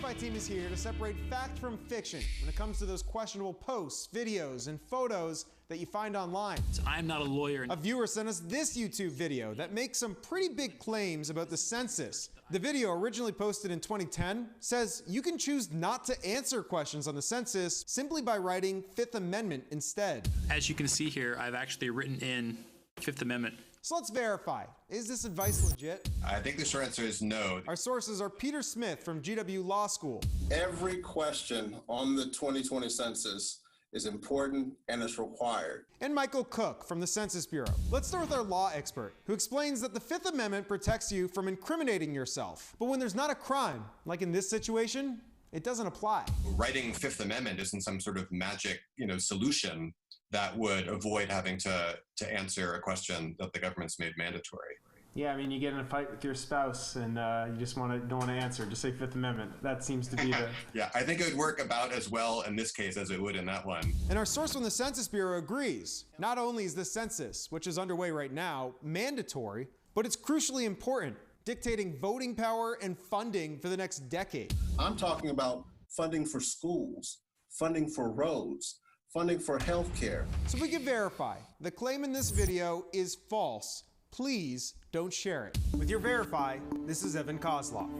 Verify team is here to separate fact from fiction when it comes to those questionable posts, videos, and photos that you find online. I'm not a lawyer. A viewer sent us this YouTube video that makes some pretty big claims about the census. The video, originally posted in 2010, says you can choose not to answer questions on the census simply by writing Fifth Amendment instead. As you can see here, I've actually written in Fifth Amendment. So let's verify. Is this advice legit? I think the short answer is no. Our sources are Peter Smith from GW Law School. Every question on the 2020 census is important and it's required. And Michael Cook from the Census Bureau. Let's start with our law expert, who explains that the Fifth Amendment protects you from incriminating yourself. But when there's not a crime, like in this situation, it doesn't apply. Writing Fifth Amendment isn't some sort of magic, solution that would avoid having to answer a question that the government's made mandatory. Yeah, I mean, you get in a fight with your spouse and you just don't want to answer. Just say Fifth Amendment. That seems to be the... Yeah, I think it would work about as well in this case as it would in that one. And our source from the Census Bureau agrees. Not only is the census, which is underway right now, mandatory, but it's crucially important, dictating voting power and funding for the next decade. I'm talking about funding for schools, funding for roads, funding for healthcare. So we can verify the claim in this video is false. Please don't share it. With your Verify, this is Evan Kozloff.